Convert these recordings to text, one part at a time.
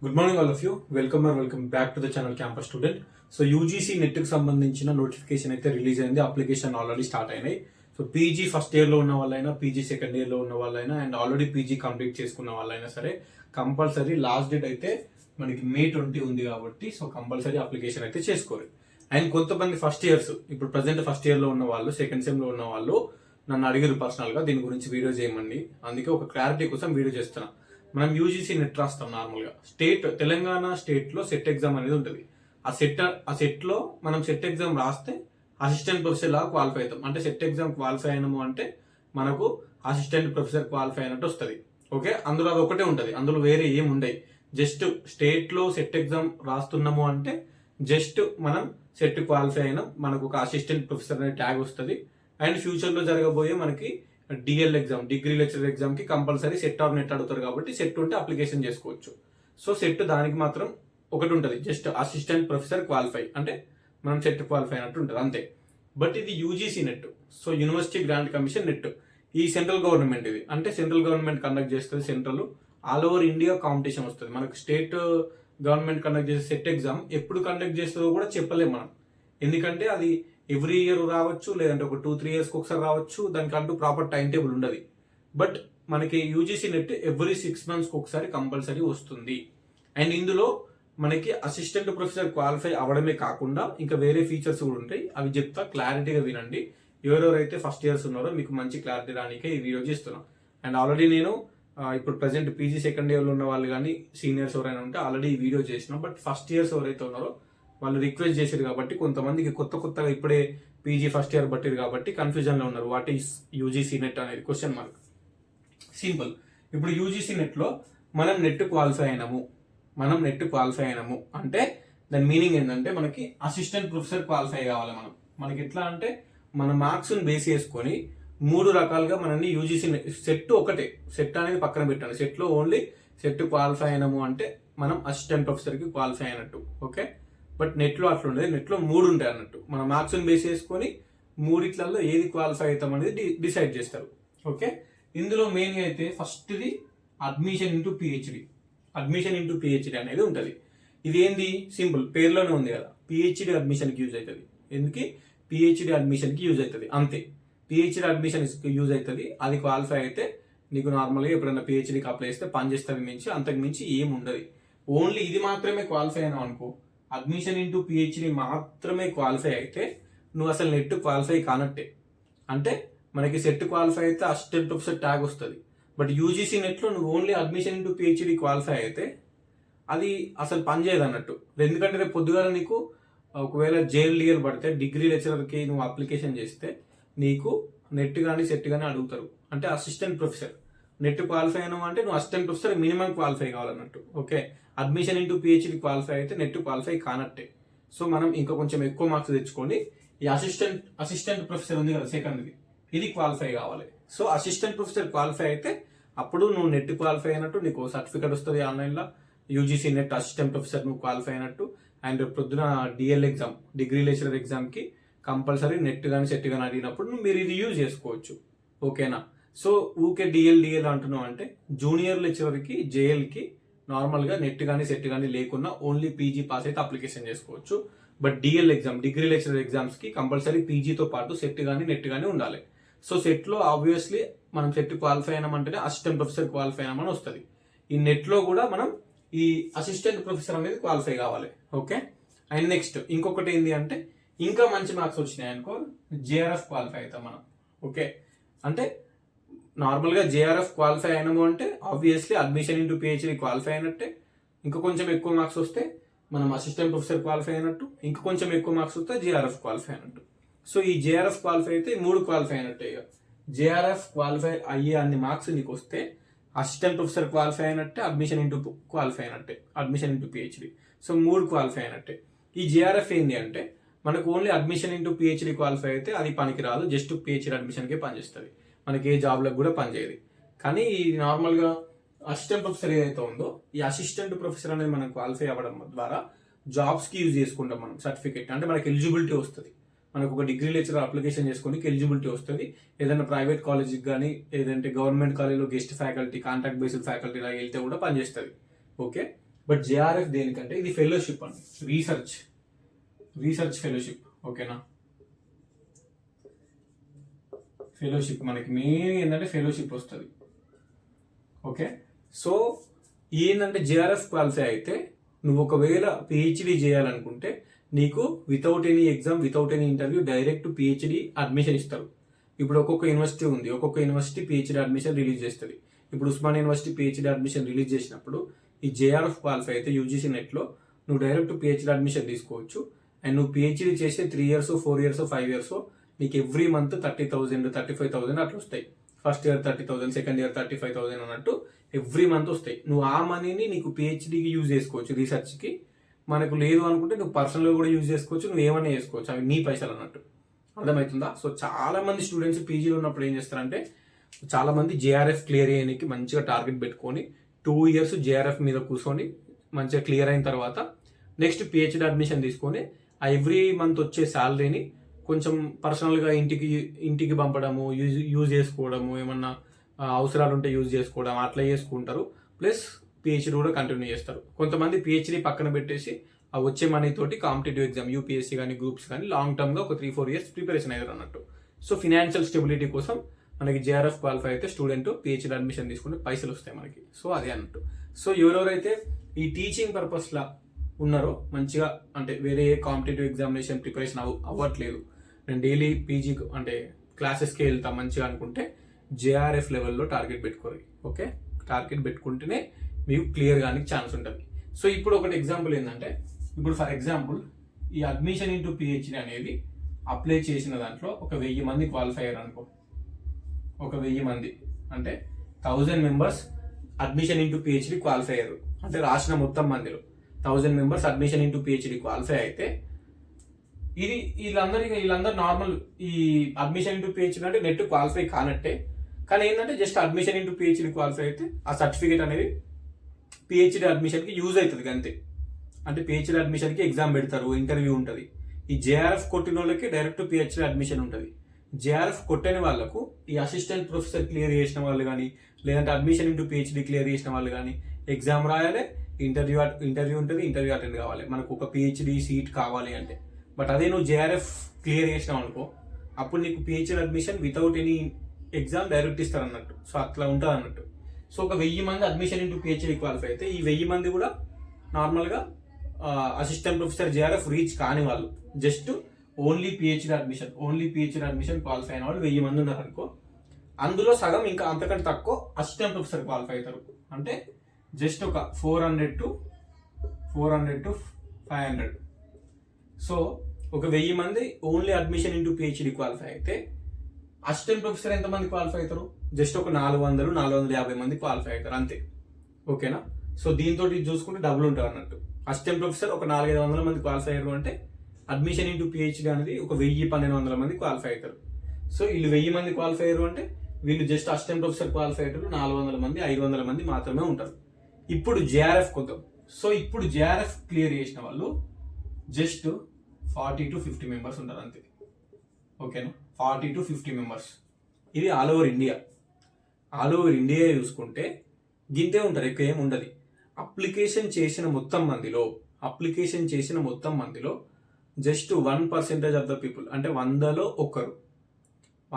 Good morning all of you. Welcome back to the channel campus student. So UGC net కి సంబంధించిన notification అయితే release అయింది. Application already start అయినాయి. So PG first year లో ఉన్న వాళ్ళైనా, పీజీ సెకండ్ ఇయర్ లో ఉన్న వాళ్ళైనా అండ్ ఆల్రెడీ పీజీ కంప్లీట్ చేసుకున్న వాళ్ళైనా సరే కంపల్సరీ లాస్ట్ డేట్ అయితే మనకి May 20 ఉంది కాబట్టి సో కంపల్సరీ అప్లికేషన్ అయితే చేసుకోవాలి. అండ్ కొంతమంది ఫస్ట్ ఇయర్స్, ఇప్పుడు ప్రజెంట్ ఫస్ట్ ఇయర్ లో ఉన్న వాళ్ళు, సెకండ్ సెమ్ లో ఉన్న వాళ్ళు నన్ను అడిగారు పర్సనల్ గా దీని గురించి వీడియో చేయమండి. అందుకే ఒక క్లారిటీ కోసం వీడియో చేస్తున్నా. మనం యూజీసీ నెట్ రాస్తాం నార్మల్గా. తెలంగాణ స్టేట్ లో సెట్ ఎగ్జామ్ అనేది ఉంటుంది. ఆ సెట్ లో మనం సెట్ ఎగ్జామ్ రాస్తే అసిస్టెంట్ ప్రొఫెసర్ లాగా క్వాలిఫై అవుతాం. అంటే సెట్ ఎగ్జామ్ క్వాలిఫై అయినాము అంటే మనకు అసిస్టెంట్ ప్రొఫెసర్ క్వాలిఫై అయినట్టు వస్తుంది. ఓకే, అందులో అది ఒకటే ఉంటుంది, అందులో వేరే ఏం ఉండవు. జస్ట్ స్టేట్ లో సెట్ ఎగ్జామ్ రాస్తున్నాము అంటే జస్ట్ మనం సెట్ క్వాలిఫై అయినాం, మనకు ఒక అసిస్టెంట్ ప్రొఫెసర్ అనే ట్యాగ్ వస్తుంది. అండ్ ఫ్యూచర్ లో జరగబోయే మనకి DL exam, degree lecturer exam కి కంపల్సరీ సెట్ ఆర్ నెట్ అడుగుతారు కాబట్టి సెట్ ఉంటే అప్లికేషన్ చేసుకోవచ్చు. సో సెట్ దానికి మాత్రం ఒకటి ఉంటుంది, జస్ట్ అసిస్టెంట్ ప్రొఫెసర్ క్వాలిఫై అంటే మనం సెట్ క్వాలిఫై అయినట్టు ఉంటుంది అంతే. బట్ ఇది UGC net, so university grant commission net. ఈ సెంట్రల్ గవర్నమెంట్, ఇది అంటే సెంట్రల్ గవర్నమెంట్ కండక్ట్ చేస్తుంది. Central all over India competition వస్తుంది. మనకు స్టేట్ గవర్నమెంట్ కండక్ట్ చేసే సెట్ ఎగ్జామ్ ఎప్పుడు కండక్ట్ చేస్తుందో కూడా చెప్పలేము మనం. ఎందుకంటే అది ఎవ్రీ ఇయర్ రావచ్చు, లేదంటే ఒక 2-3 years ఒకసారి రావచ్చు. దానికంటూ ప్రాపర్ టైం టేబుల్ ఉండదు. బట్ మనకి యూజీసీ నెట్ ఎవ్రీ 6 months ఒకసారి కంపల్సరీ వస్తుంది. అండ్ ఇందులో మనకి అసిస్టెంట్ ప్రొఫెసర్ క్వాలిఫై అవ్వడమే కాకుండా ఇంకా వేరే ఫీచర్స్ కూడా ఉంటాయి. అవి చెప్తా, క్లారిటీగా వినండి. ఎవరెవరైతే ఫస్ట్ ఇయర్స్ ఉన్నారో మీకు మంచి క్లారిటీ రానికే ఈ వీడియో చేస్తున్నాం. అండ్ ఆల్రెడీ నేను ఇప్పుడు ప్రజెంట్ పీజీ సెకండ్ ఇయర్లో ఉన్న వాళ్ళు కానీ సీనియర్స్ ఎవరైనా ఉంటే ఆల్రెడీ ఈ వీడియో చేసినాం. బట్ ఫస్ట్ ఇయర్స్ ఎవరైతే ఉన్నారో వాళ్ళు రిక్వెస్ట్ చేశారు కాబట్టి కొంతమందికి కొత్తగా ఇప్పుడే పీజీ ఫస్ట్ ఇయర్ బట్టిరు కాబట్టి కన్ఫ్యూజన్ లో ఉన్నారు. వాట్ ఈస్ యూజీసీ నెట్ అనేది క్వశ్చన్ మార్క్. సింపుల్, ఇప్పుడు యూజీసీ నెట్ లో మనం నెట్ క్వాలిఫై అయినాము అంటే దాని మీనింగ్ ఏంటంటే మనకి అసిస్టెంట్ ప్రొఫెసర్ క్వాలిఫై కావాలి. మనకి ఎట్లా అంటే మన మార్క్స్ బేస్ చేసుకొని 3 రకాలుగా మనల్ని యూజీసీ సెట్ ఒకటే, సెట్ అనేది పక్కన పెట్టండి. సెట్ లో ఓన్లీ సెట్ క్వాలిఫై అయినాము అంటే మనం అసిస్టెంట్ ప్రొఫెసర్ కి క్వాలిఫై అయినట్టు. ఓకే, బట్ నెట్ లో అట్లా ఉండదు. నెట్ లో 3 ఉంటాయి అన్నట్టు. మన మార్క్స్ బేస్ చేసుకొని 3 ఏది క్వాలిఫై అవుతాం అనేది డిసైడ్ చేస్తారు. ఓకే, ఇందులో మెయిన్ అయితే ఫస్ట్ది అడ్మిషన్ ఇంటూ పిహెచ్డి అనేది ఉంటుంది. ఇది ఏంది, సింపుల్, పేర్లోనే ఉంది కదా, పిహెచ్డి అడ్మిషన్కి యూజ్ అవుతుంది. ఎందుకు? పిహెచ్డి అడ్మిషన్కి యూజ్ అవుతుంది అంతే. పిహెచ్డి అడ్మిషన్ యూజ్ అవుతుంది. అది క్వాలిఫై అయితే నీకు నార్మల్గా ఎప్పుడైనా పిహెచ్డికి అప్లై చేస్తే పని చేస్తుంది. అంతకు మించి ఏం ఉండదు. ఓన్లీ ఇది మాత్రమే క్వాలిఫై అయినావు అనుకో, అడ్మిషన్ ఇంటూ పిహెచ్డి మాత్రమే క్వాలిఫై అయితే నువ్వు అసలు నెట్ క్వాలిఫై కానట్టే. అంటే మనకి సెట్ క్వాలిఫై అయితే అసిస్టెంట్ ప్రొఫెసర్ ట్యాగ్ వస్తుంది. బట్ యూజీసీ నెట్లో నువ్వు only admission into PhD qualify అయితే అది అసలు పనిచేయదు అన్నట్టు. ఎందుకంటే రేపు పొద్దుగాల నీకు ఒకవేళ JLDL పడితే డిగ్రీ లెక్చరర్కి నువ్వు అప్లికేషన్ చేస్తే నీకు నెట్ కానీ సెట్ కానీ అడుగుతారు. అంటే అసిస్టెంట్ ప్రొఫెసర్ నెట్ క్వాలిఫై అయినావు అంటే నువ్వు అసిస్టెంట్ ప్రొఫెసర్ మినిమం క్వాలిఫై కావాలన్నట్టు. Okay, admission into PhD qualify అయితే నెట్ క్వాలిఫై కానట్టే. సో మనం ఇంకా కొంచెం ఎక్కువ మార్క్స్ తెచ్చుకొని ఈ అసిస్టెంట్ ప్రొఫెసర్ ఉంది కదా సెకండ్ది, ఇది క్వాలిఫై కావాలి. సో అసిస్టెంట్ ప్రొఫెసర్ క్వాలిఫై అయితే అప్పుడు నువ్వు నెట్ క్వాలిఫై అయినట్టు, నీకు సర్టిఫికేట్ వస్తుంది ఆన్లైన్లో, యూజీసీ నెట్ అసిస్టెంట్ ప్రొఫెసర్ నువ్వు క్వాలిఫై అయినట్టు. అండ్ పొద్దున డిఎల్ ఎగ్జామ్, డిగ్రీ లెక్చరర్ ఎగ్జామ్కి కంపల్సరీ నెట్ కానీ సెట్ కానీ అడిగినప్పుడు మీరు ఇది యూజ్ చేసుకోవచ్చు. ఓకేనా? సో ఊకే డిఎల్ అంటున్నావు అంటే జూనియర్ లెక్చరర్కి, జేఎల్కి నార్మల్గా నెట్ కానీ సెట్ కానీ లేకున్నా ఓన్లీ పీజీ పాస్ అయితే అప్లికేషన్ చేసుకోవచ్చు. But DL exam, degree lecturer ఎగ్జామ్స్కి కంపల్సరీ పీజీతో పాటు సెట్ కానీ నెట్ కానీ ఉండాలి. సో సెట్లో ఆబ్వియస్లీ మనం సెట్ క్వాలిఫై అయినామంటేనే అసిస్టెంట్ ప్రొఫెసర్ క్వాలిఫై అయినామని వస్తుంది. ఈ నెట్లో కూడా మనం ఈ అసిస్టెంట్ ప్రొఫెసర్ అనేది క్వాలిఫై కావాలి. ఓకే, అండ్ నెక్స్ట్ ఇంకొకటి ఏంటి అంటే ఇంకా మంచి మార్క్స్ వచ్చినాయి అనుకో జేఆర్ఎఫ్ క్వాలిఫై అవుతాం మనం. ఓకే, అంటే నార్మల్గా జేఆర్ఎఫ్ క్వాలిఫై అయినాము అంటే obviously admission into PhD qualify అయినట్టే. ఇంకా కొంచెం ఎక్కువ మార్క్స్ వస్తే మనం అసిస్టెంట్ ప్రొఫెసర్ క్వాలిఫై అయినట్టు, ఇంకా కొంచెం ఎక్కువ మార్క్స్ వస్తే జేఆర్ఎఫ్ క్వాలిఫై అయినట్టు. సో ఈ జేఆర్ఎఫ్ క్వాలిఫై అయితే 3 క్వాలిఫై అయినట్టే. ఇక జేఆర్ఎఫ్ క్వాలిఫై అయ్యే అన్ని మార్క్స్ నీకు వస్తే అసిస్టెంట్ ప్రొఫెసర్ క్వాలిఫై అయినట్టే, అడ్మిషన్ ఇంటూ క్వాలిఫై అయినట్టే, admission into PhD. So 3 qualify అయినట్టే. ఈ జేఆర్ఎఫ్ ఏంటి అంటే మనకు only admission into PhD qualify అయితే అది పనికి రాదు, జస్ట్ పిహెచ్డి అడ్మిషన్కే పనిచేస్తుంది. మనకి ఏ జాబ్లకు కూడా పనిచేయదు. కానీ ఈ నార్మల్గా అసిస్టెంట్ ప్రొఫెసర్ ఏదైతే ఉందో ఈ అసిస్టెంట్ ప్రొఫెసర్ అనేది మనం క్వాలిఫై అవ్వడం ద్వారా జాబ్స్కి యూజ్ చేసుకుంటాం మనం సర్టిఫికేట్. అంటే మనకి ఎలిజిబిలిటీ వస్తుంది. మనకు ఒక డిగ్రీ లెక్చరర్ అప్లికేషన్ చేసుకొని ఎలిజిబిలిటీ వస్తుంది. ఏదైనా ప్రైవేట్ కాలేజ్కి కానీ ఏదంటే గవర్నమెంట్ కాలేజ్లో guest faculty, contract based faculty ఇలా వెళ్తే కూడా పనిచేస్తుంది. ఓకే, బట్ జేఆర్ఎఫ్ దేనికంటే ఇది ఫెలోషిప్ అండి, రీసెర్చ్ ఫెలోషిప్. ఓకేనా, ఫెలోషిప్ మనకి మెయిన్ ఏంటంటే ఫెలోషిప్ వస్తుంది. ఓకే, సో ఏంటంటే జేఆర్ఎఫ్ క్వాలిఫై అయితే నువ్వు ఒకవేళ పిహెచ్డి చేయాలనుకుంటే నీకు without any exam, without any interview direct PhD admission ఇస్తారు. ఇప్పుడు ఒక్కొక్క యూనివర్సిటీ ఉంది, ఒక్కొక్క యూనివర్సిటీ పిహెచ్డి అడ్మిషన్ రిలీజ్ చేస్తుంది. ఇప్పుడు Osman university PhD admission release చేసినప్పుడు ఈ జేఆర్ఎఫ్ క్వాలిఫై అయితే యూజీసీ నెట్లో నువ్వు డైరెక్ట్ పిహెచ్డి అడ్మిషన్ తీసుకోవచ్చు. అండ్ నువ్వు పిహెచ్డి చేసే 3 years, 4 years, 5 years నీకు ఎవ్రీ మంత్ 30,000, 35,000 అట్లా వస్తాయి. ఫస్ట్ ఇయర్ 30,000, సెకండ్ ఇయర్ 35,000 అన్నట్టు ఎవ్రీ మంత్ వస్తాయి. నువ్వు ఆ మనీని నీకు పిహెచ్డికి యూజ్ చేసుకోవచ్చు, రీసెర్చ్కి. మనకు లేదు అనుకుంటే నువ్వు పర్సనల్గా కూడా యూజ్ చేసుకోవచ్చు, నువ్వు ఏమన్నా చేసుకోవచ్చు, అవి నీ పైసలు అన్నట్టు. అర్థమవుతుందా? సో చాలా మంది స్టూడెంట్స్ పీజీలో ఉన్నప్పుడు ఏం చేస్తారంటే చాలా మంది జేఆర్ఎఫ్ క్లియర్ చేయడానికి మంచిగా టార్గెట్ పెట్టుకొని 2 years జేఆర్ఎఫ్ మీద కూర్చొని మంచిగా క్లియర్ అయిన తర్వాత నెక్స్ట్ పిహెచ్డి అడ్మిషన్ తీసుకొని ఆ ఎవ్రీ మంత్ వచ్చే శాలరీని కొంచెం పర్సనల్గా ఇంటికి పంపడము, యూజ్ చేసుకోవడము, ఏమన్నా అవసరాలు ఉంటే యూజ్ చేసుకోవడం అట్లా చేసుకుంటారు. ప్లస్ పిహెచ్డి కూడా కంటిన్యూ చేస్తారు. కొంతమంది పిహెచ్డి పక్కన పెట్టేసి ఆ వచ్చే మనీ తోటి కాంపిటేటివ్ ఎగ్జామ్ యూపీఎస్సీ కానీ గ్రూప్స్ కానీ లాంగ్ టర్మ్గా ఒక 3-4 years ప్రిపరేషన్ అయ్యారు అన్నట్టు. సో ఫినాన్షియల్ స్టెబిలిటీ కోసం మనకి జేఆర్ఎఫ్ క్వాలిఫై అయితే స్టూడెంట్ పిహెచ్డి అడ్మిషన్ తీసుకుంటే పైసలు వస్తాయి మనకి. సో అదే అన్నట్టు. సో ఎవరెవరైతే ఈ టీచింగ్ పర్పస్లా ఉన్నారో మంచిగా, అంటే వేరే కాంపిటేటివ్ ఎగ్జామినేషన్ ప్రిపరేషన్ అవ్వట్లేదు, నేను డైలీ పీజీ అంటే క్లాసెస్కి వెళ్తా మంచిగా అనుకుంటే జేఆర్ఎఫ్ లెవెల్లో టార్గెట్ పెట్టుకోరు. ఓకే, టార్గెట్ పెట్టుకుంటేనే మీకు క్లియర్ కానీ ఛాన్స్ ఉంటుంది. సో ఇప్పుడు ఒకటి ఎగ్జాంపుల్ ఏంటంటే, ఇప్పుడు ఫర్ ఎగ్జాంపుల్ ఈ అడ్మిషన్ ఇంటూ పిహెచ్డి అనేది అప్లై చేసిన దాంట్లో ఒక 1000 మంది క్వాలిఫై అయ్యారు అనుకో. ఒక 1000 మంది అంటే 1000 members admission into PhD qualify అయ్యారు అంటే రాసిన మొత్తం మందిలో 1000 members admission into PhD qualify అయితే ఇది వీళ్ళందరూ నార్మల్ ఈ అడ్మిషన్ ఇంటూ పిహెచ్డి అంటే నెట్ క్వాలిఫై కానట్టే. కానీ ఏంటంటే just admission into PhD qualify అయితే ఆ సర్టిఫికేట్ అనేది పిహెచ్డి అడ్మిషన్కి యూజ్ అవుతుంది అంతే. అంటే పిహెచ్డి అడ్మిషన్కి ఎగ్జామ్ పెడతారు, ఇంటర్వ్యూ ఉంటుంది. ఈ జేఆర్ఎఫ్ కొట్టిన వాళ్ళకి డైరెక్ట్ పిహెచ్డి అడ్మిషన్ ఉంటుంది. జేఆర్ఎఫ్ కొట్టని వాళ్ళకు ఈ అసిస్టెంట్ ప్రొఫెసర్ క్లియర్ చేసిన వాళ్ళు కానీ, లేదంటే అడ్మిషన్ ఇంటూ పిహెచ్డి క్లియర్ చేసిన వాళ్ళు కానీ ఎగ్జామ్ రాయాలి, ఇంటర్వ్యూ ఉంటుంది, ఇంటర్వ్యూ అటెండ్ కావాలి, మనకు ఒక పిహెచ్డి సీట్ కావాలి అంటే. బట్ అదే నువ్వు జేఆర్ఎఫ్ క్లియర్ చేసినావు అనుకో, అప్పుడు నీకు PhD admission without any exam direct ఇస్తారు అన్నట్టు. సో అట్లా ఉంటుంది అన్నట్టు. సో ఒక 1000 మంది అడ్మిషన్ ఇంటూ పిహెచ్డి క్వాలిఫై అయితే ఈ 1000 మంది కూడా నార్మల్గా అసిస్టెంట్ ప్రొఫెసర్ జేఆర్ఎఫ్ రీచ్ కాని వాళ్ళు, just only PhD admission qualify అయిన వాళ్ళు 1000 మంది ఉన్నారు అనుకో. అందులో సగం ఇంకా అంతకంటే తక్కువ అసిస్టెంట్ ప్రొఫెసర్ క్వాలిఫై అవుతారు. అంటే జస్ట్ ఒక 400 to 500. సో ఒక 1000 మంది only admission into PhD qualify అయితే అసిస్టెంట్ ప్రొఫెసర్ ఎంతమంది క్వాలిఫై అవుతారు? జస్ట్ ఒక 400-450 మంది క్వాలిఫై అవుతారు అంతే. ఓకేనా? సో దీంతో చూసుకుంటే డబుల్ ఉంటుంది అన్నట్టు. అసిస్టెంట్ ప్రొఫెసర్ ఒక 400-500 మంది క్వాలిఫై అయ్యారు అంటే అడ్మిషన్ ఇంటూ పిహెచ్డి అనేది ఒక 1000-1200 మంది క్వాలిఫై అవుతారు. సో వీళ్ళు 1000 మంది క్వాలిఫై అయ్యారు అంటే వీళ్ళు జస్ట్ అసిస్టెంట్ ప్రొఫెసర్ క్వాలిఫై అయ్యారు 400 మంది, 500 మంది మాత్రమే ఉంటారు. ఇప్పుడు జేఆర్ఎఫ్ కొద్దాం. సో ఇప్పుడు జేఆర్ఎఫ్ క్లియర్ చేసిన వాళ్ళు జస్ట్ 40 to 50 members ఉంటారు అంతే. ఓకేనా? 40 to 50 members. ఇది ఆల్ ఓవర్ ఇండియా చూసుకుంటే గింతే ఉంటారు, ఎక్కువ ఏమి ఉండదు. అప్లికేషన్ చేసిన మొత్తం మందిలో జస్ట్ 1% ఆఫ్ ద పీపుల్, అంటే 100లో ఒకరు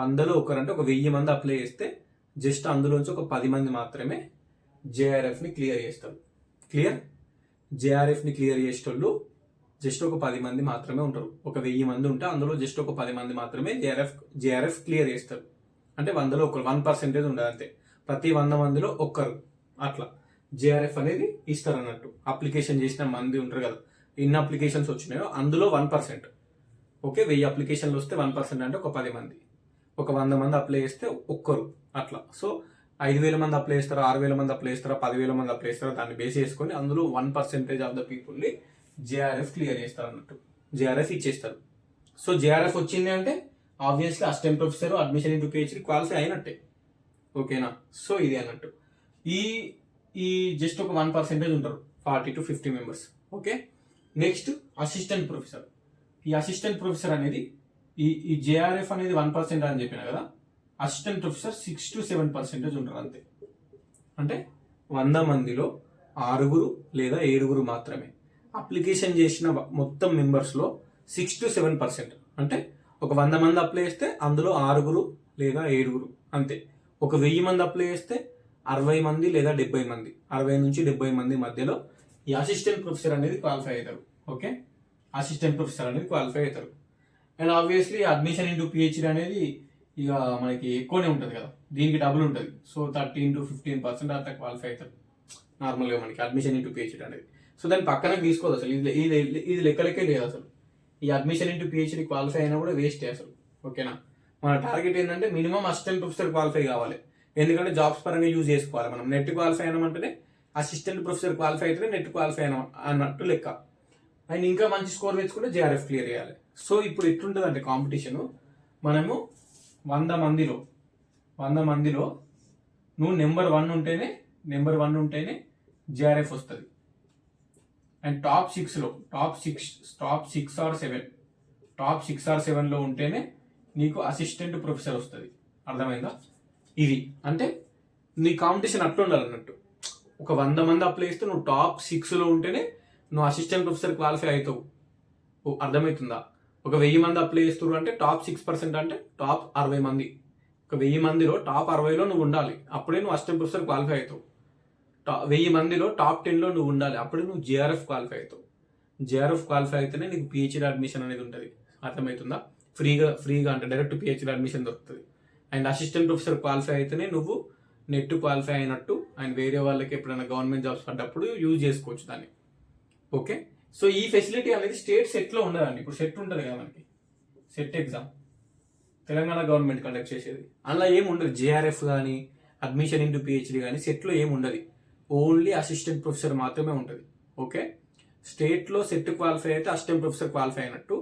అంటే ఒక 1000 మంది అప్లై చేస్తే జస్ట్ అందులోంచి ఒక 10 మంది మాత్రమే జేఆర్ఎఫ్ని క్లియర్ చేస్తారు. జేఆర్ఎఫ్ని క్లియర్ చేసేటోళ్ళు జస్ట్ ఒక 10 మంది మాత్రమే ఉంటారు. ఒక 1000 మంది ఉంటే అందులో జస్ట్ ఒక 10 మంది మాత్రమే జేఆర్ఎఫ్ క్లియర్ చేస్తారు. అంటే 100లో ఒకరు, 1% ఉండదు అంతే. ప్రతి 100 మందిలో ఒక్కరు అట్లా జేఆర్ఎఫ్ అనేది ఇస్తారు అన్నట్టు. అప్లికేషన్ చేసిన మంది ఉంటారు కదా, ఎన్ని అప్లికేషన్స్ వచ్చినాయో అందులో 1%. ఓకే, 1000 అప్లికేషన్లు వస్తే 1% అంటే ఒక 10 మంది. ఒక 100 మంది అప్లై చేస్తే ఒక్కరు అట్లా. సో 5000 మంది అప్లై చేస్తారా, 6000 మంది అప్లై చేస్తారా, 10,000 మంది అప్లై చేస్తారా, దాన్ని బేస్ చేసుకొని అందులో 1% ఆఫ్ ద పీపుల్ని జేఆర్ఎఫ్ క్లియర్ చేస్తారు అన్నట్టు. జేఆర్ఎఫ్ ఇచ్చేస్తారు. సో జేఆర్ఎఫ్ వచ్చింది అంటే obviously assistant professor admission into PhD qualify అయినట్టే. ఓకేనా? సో ఇది అన్నట్టు. ఈ జస్ట్ ఒక 1% ఉంటారు, 40 to 50 members. Okay, next assistant professor. ఈ అసిస్టెంట్ ప్రొఫెసర్ అనేది ఈ జేఆర్ఎఫ్ అనేది 1% అని చెప్పిన కదా, అసిస్టెంట్ ప్రొఫెసర్ 6 to 7% ఉంటారు అంతే. అంటే 100 మందిలో 6 లేదా 7 మాత్రమే. అప్లికేషన్ చేసిన మొత్తం మెంబర్స్లో 6 to 7%, అంటే ఒక 100 మంది అప్లై చేస్తే అందులో 6 లేదా 7 అంతే. ఒక 1000 మంది అప్లై చేస్తే 60 మంది లేదా 70 మంది, 60 నుంచి 70 మంది మధ్యలో ఈ అసిస్టెంట్ ప్రొఫెసర్ అనేది క్వాలిఫై అవుతారు. ఓకే, అసిస్టెంట్ ప్రొఫెసర్ అనేది క్వాలిఫై అవుతారు. And obviously admission into PhD అనేది ఇక మనకి ఎక్కువనే ఉంటుంది కదా, దీనికి డబుల్ ఉంటుంది. సో 13 to 15% అట్లా క్వాలిఫై అవుతారు నార్మల్గా మనకి అడ్మిషన్ ఇంటూ పిహెచ్డి అనేది. సో దాని పక్కన తీసుకోదు అసలు, ఇది లెక్కలకే లేదు అసలు. ఈ అడ్మిషన్ ఇంటూ పిహెచ్డి క్వాలిఫై అయినా కూడా వేస్టే అసలు. ఓకేనా, మన టార్గెట్ ఏంటంటే మినిమం అసిస్టెంట్ ప్రొఫెసర్ క్వాలిఫై కావాలి. ఎందుకంటే జాబ్స్ పరంగా యూజ్ చేసుకోవాలి మనం. నెట్ క్వాలిఫై అయినామంటేనే అసిస్టెంట్ ప్రొఫెసర్ క్వాలిఫై అయితేనే నెట్ క్వాలిఫై అయినా అన్నట్టు లెక్క. అండ్ ఇంకా మంచి స్కోర్ తెచ్చుకుంటే జేఆర్ఎఫ్ క్లియర్ చేయాలి. సో ఇప్పుడు ఎట్లుంటుంది అంటే కాంపిటీషను, మనము 100 మందిలో నువ్వు నెంబర్ 1 ఉంటేనే జేఆర్ఎఫ్ వస్తుంది. అండ్ టాప్ 6 or 7లో ఉంటేనే నీకు అసిస్టెంట్ ప్రొఫెసర్ వస్తుంది. అర్థమైందా? ఇది అంటే నీ కాంపిటీషన్ అట్లా ఉండాలన్నట్టు. ఒక 100 మంది అప్లై చేస్తే నువ్వు టాప్ 6లో ఉంటేనే నువ్వు అసిస్టెంట్ ప్రొఫెసర్ క్వాలిఫై అవుతావు. అర్థమవుతుందా? ఒక 1000 మంది అప్లై చేస్తారు అంటే టాప్ 6% అంటే టాప్ 60 మంది. ఒక 1000 మందిలో టాప్ 60లో నువ్వు ఉండాలి, అప్పుడే నువ్వు అసిస్టెంట్ ప్రొఫెసర్ క్వాలిఫై అవుతావు. 1000 మందిలో టాప్ 10లో నువ్వు ఉండాలి, అప్పుడే నువ్వు జేఆర్ఎఫ్ క్వాలిఫై అవుతావు. జేఆర్ఎఫ్ క్వాలిఫై అయితేనే నీకు పిహెచ్డి అడ్మిషన్ అనేది ఉంటుంది. అర్థమవుతుందా? ఫ్రీగా అంటే డైరెక్ట్ పిహెచ్డి అడ్మిషన్ దొరుకుతుంది. అండ్ అసిస్టెంట్ ప్రొఫెసర్ క్వాలిఫై అయితేనే నువ్వు నెట్ క్వాలిఫై అయినట్టు. అండ్ వేరే వాళ్ళకి ఎప్పుడైనా గవర్నమెంట్ జాబ్స్ పడ్డప్పుడు యూజ్ చేసుకోవచ్చు దాన్ని. ఓకే, సో ఈ ఫెసిలిటీ అనేది స్టేట్ సెట్లో ఉండదండి. ఇప్పుడు సెట్ ఉంటుంది కదా మనకి, set exam Telangana government conduct చేసేది. అలా ఏమి ఉండదు. జేఆర్ఎఫ్ కానీ అడ్మిషన్ ఇంటూ పిహెచ్డి కానీ సెట్లో ఏమి ఉండదు. ఓన్లీ అసిస్టెంట్ ప్రొఫెసర్ మాత్రమే ఉంటుంది. ఓకే, స్టేట్లో సెట్ క్వాలిఫై అయితే అసిస్టెంట్ ప్రొఫెసర్ క్వాలిఫై అయినట్టు,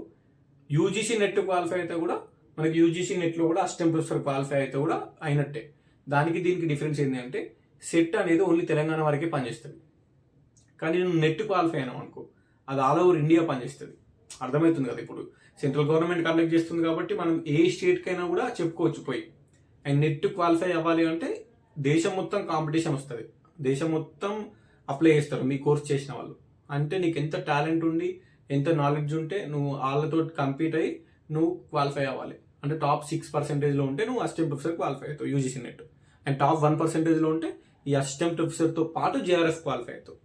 యూజీసీ నెట్ క్వాలిఫై అయితే కూడా మనకి యూజీసీ నెట్లో కూడా అసిస్టెంట్ ప్రొఫెసర్ క్వాలిఫై అయితే కూడా అయినట్టే. దానికి దీనికి డిఫరెన్స్ ఏంటి అంటే సెట్ అనేది ఓన్లీ తెలంగాణ వరకే పనిచేస్తుంది. కానీ నువ్వు నెట్ క్వాలిఫై అయినావు అనుకో, అది ఆల్ ఓవర్ ఇండియా పనిచేస్తుంది. అర్థమవుతుంది కదా? ఇప్పుడు సెంట్రల్ గవర్నమెంట్ కండక్ట్ చేస్తుంది కాబట్టి మనం ఏ స్టేట్కైనా కూడా చెప్పుకోవచ్చు పోయి. అండ్ నెట్ క్వాలిఫై అవ్వాలి అంటే దేశం మొత్తం కాంపిటీషన్ వస్తుంది, దేశం మొత్తం అప్లై చేస్తారు మీ కోర్స్ చేసిన వాళ్ళు. అంటే నీకు ఎంత టాలెంట్ ఉండి ఎంత నాలెడ్జ్ ఉంటే నువ్వు వాళ్ళతో కంపీట్ అయ్యి నువ్వు క్వాలిఫై అవ్వాలి. అంటే టాప్ 6%లో ఉంటే నువ్వు అసిస్టెంట్ ప్రొఫెసర్ క్వాలిఫై అవుతావు యూజీసీ నెట్. అండ్ టాప్ 1%లో ఉంటే ఈ అసిస్టెంట్ ప్రొఫెసర్తో పాటు జేఆర్ఎఫ్ క్వాలిఫై అవుతావు.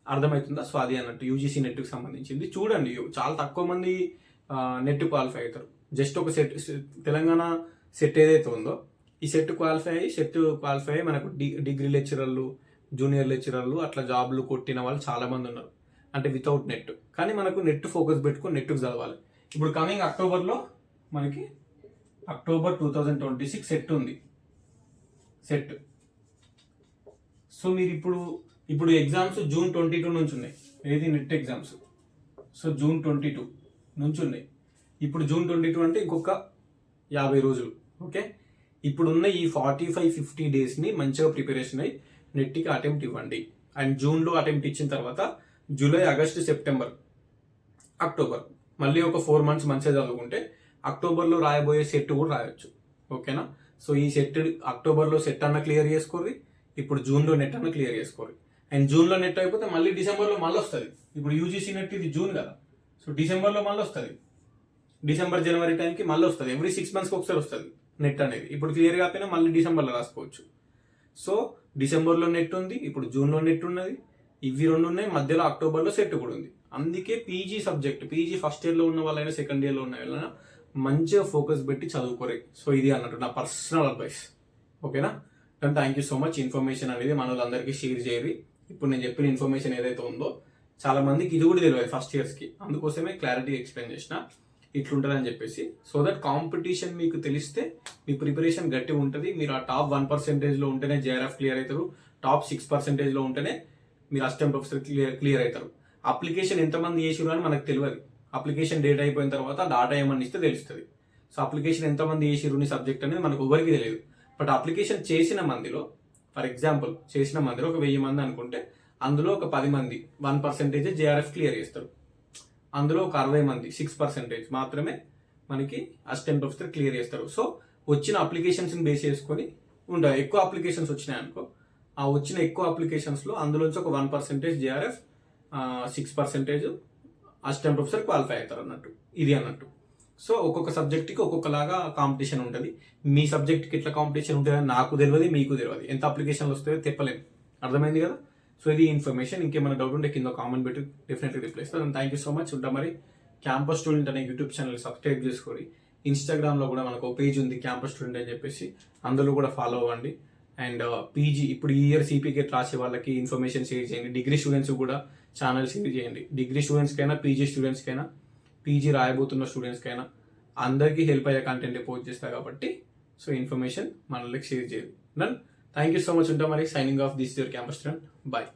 అర్థమవుతుందా? సో అది అన్నట్టు యూజీసీ నెట్కి సంబంధించింది. చూడండి, చాలా తక్కువ మంది నెట్ క్వాలిఫై అవుతారు. జస్ట్ ఒక సెట్, తెలంగాణ సెట్ ఏదైతే ఉందో ఈ సెట్ క్వాలిఫై అయ్యి మనకు డిగ్రీ లెక్చరర్లు, జూనియర్ లెక్చరర్లు అట్లా జాబ్లు కొట్టిన వాళ్ళు చాలా మంది ఉన్నారు. అంటే వితౌట్ నెట్. కానీ మనకు నెట్ ఫోకస్ పెట్టుకుని నెట్కి చదవాలి. ఇప్పుడు కమింగ్ అక్టోబర్లో మనకి అక్టోబర్ 2026 సెట్ ఉంది. సెట్. సో మీరు ఇప్పుడు ఎగ్జామ్స్ June 22 నుంచి ఉన్నాయి. ఏది నెట్ ఎగ్జామ్స్. సో June 22 నుంచి ఉన్నాయి. ఇప్పుడు June 22 అంటే ఇంకొక 50 రోజులు. ఓకే, ఇప్పుడున్న ఈ 45-50 డేస్ని మంచిగా ప్రిపరేషన్ అయ్యి నెట్కి అటెంప్ట్ ఇవ్వండి. అండ్ జూన్లో అటెంప్ట్ ఇచ్చిన తర్వాత జూలై, ఆగస్టు, సెప్టెంబర్, అక్టోబర్ మళ్ళీ ఒక 4 months మంచిగా చదువుకుంటే అక్టోబర్లో రాయబోయే సెట్ కూడా రాయొచ్చు. ఓకేనా? సో ఈ సెట్ అక్టోబర్లో సెట్ అన్న క్లియర్ చేసుకోరు, ఇప్పుడు జూన్లో నెట్ అన్న క్లియర్ చేసుకోరు. అండ్ జూన్లో నెట్ అయిపోతే మళ్ళీ డిసెంబర్లో మళ్ళీ వస్తుంది. ఇప్పుడు యూజీసీ నెట్ ఇది జూన్ కదా, సో డిసెంబర్లో మళ్ళీ వస్తుంది. డిసెంబర్, జనవరి టైంకి మళ్ళీ వస్తుంది. ఎవ్రీ 6 monthsకి ఒకసారి వస్తుంది నెట్ అనేది. ఇప్పుడు క్లియర్ కాకపోయినా మళ్ళీ డిసెంబర్లో రాసుకోవచ్చు. సో డిసెంబర్లో నెట్ ఉంది, ఇప్పుడు జూన్లో నెట్ ఉన్నది, ఇవి 2 ఉన్నాయి. మధ్యలో అక్టోబర్లో సెట్ కూడా ఉంది. అందుకే పీజీ సబ్జెక్ట్, పీజీ ఫస్ట్ ఇయర్లో ఉన్న వాళ్ళైనా సెకండ్ ఇయర్లో ఉన్న వాళ్ళైనా మంచిగా ఫోకస్ పెట్టి చదువుకోరే. సో ఇది అన్నట్టు నా పర్సనల్ అడ్వైస్. ఓకేనా? Thank you so much. Information అనేది మన వాళ్ళందరికీ షేర్ చేయరు. ఇప్పుడు నేను చెప్పిన ఇన్ఫర్మేషన్ ఏదైతే ఉందో చాలా మందికి ఇది కూడా తెలియదు ఫస్ట్ ఇయర్స్కి. అందుకోసమే క్లారిటీ ఎక్స్ప్లెయిన్ చేసిన ఇట్లుంటుందని చెప్పేసి. సో దట్ కాంపిటీషన్ మీకు తెలిస్తే మీ ప్రిపరేషన్ గట్టి ఉంటుంది. మీరు ఆ టాప్ 1%లో ఉంటేనే జేఆర్ఎఫ్ క్లియర్ అవుతారు, టాప్ 6%లో ఉంటేనే మీరు అసిస్టెంట్ ప్రొఫెసర్ క్లియర్ అవుతారు. అప్లికేషన్ ఎంతమంది చేసిరు అని మనకు తెలియదు. అప్లికేషన్ డేట్ అయిపోయిన తర్వాత డాటా ఏమని ఇస్తే తెలుస్తుంది. సో అప్లికేషన్ ఎంతమంది చేసిరు నీ సబ్జెక్ట్ అనేది మనకు ఎవరికి తెలియదు. బట్ అప్లికేషన్ చేసిన మందిలో, ఫర్ ఎగ్జాంపుల్ చేసిన మందిలో ఒక 1000 మంది అనుకుంటే అందులో ఒక 10 మంది 1% జేఆర్ఎఫ్ క్లియర్ చేస్తారు. అందులో ఒక 60 మంది 6% మాత్రమే మనకి అసిస్టెంట్ ప్రొఫెసర్ క్లియర్ చేస్తారు. సో వచ్చిన అప్లికేషన్స్ని బేస్ చేసుకొని ఉంటాయి. ఎక్కువ అప్లికేషన్స్ వచ్చినాయి అనుకో, ఆ వచ్చిన ఎక్కువ అప్లికేషన్స్లో అందులోంచి ఒక 1% జేఆర్ఎఫ్, 6% అసిస్టెంట్ ప్రొఫెసర్ క్వాలిఫై అవుతారు అన్నట్టు, ఇది అన్నట్టు. సో ఒక్కొక్క సబ్జెక్ట్కి ఒక్కొక్కలాగా కాంపిటీషన్ ఉంటుంది. మీ సబ్జెక్ట్కి ఎట్లా కాంపిటీషన్ ఉంటుందని నాకు తెలియదు, మీకు తెలియదు. ఎంత అప్లికేషన్లు వస్తాయో చెప్పలేము. అర్థమైంది కదా? సో ఇది ఇన్ఫర్మేషన్. ఇంకేమైనా డౌట్ ఉంటే కింద కామెంట్ పెట్టి డెఫినెట్లీ రిప్లై ఇస్తాను. Thank you so much. ఉంటా మరి. క్యాంపస్ స్టూడెంట్ అనే యూట్యూబ్ ఛానల్ సబ్స్క్రైబ్ చేసుకోండి. ఇన్స్టాగ్రామ్లో కూడా మనకు ఒక పేజ్ ఉంది క్యాంపస్ స్టూడెంట్ అని చెప్పేసి, అందులో కూడా ఫాలో అవ్వండి. అండ్ పీజీ ఇప్పుడు ఈ ఇయర్ సిపిగేట్ రాసే వాళ్ళకి ఇన్ఫర్మేషన్ షేర్ చేయండి. డిగ్రీ స్టూడెంట్స్ కూడా ఛానల్ షేర్ చేయండి. డిగ్రీ స్టూడెంట్స్కైనా, పీజీ స్టూడెంట్స్కైనా, పీజీ రాయబోతున్న స్టూడెంట్స్కైనా అందరికీ హెల్ప్ అయ్యే కంటెంట్ పోస్ట్ చేస్తారు కాబట్టి సో ఇన్ఫర్మేషన్ మనల్ని షేర్ చేయండి. Done. Thank you so much. ఉంటాం మరి. Signing off this your campus student. Bye.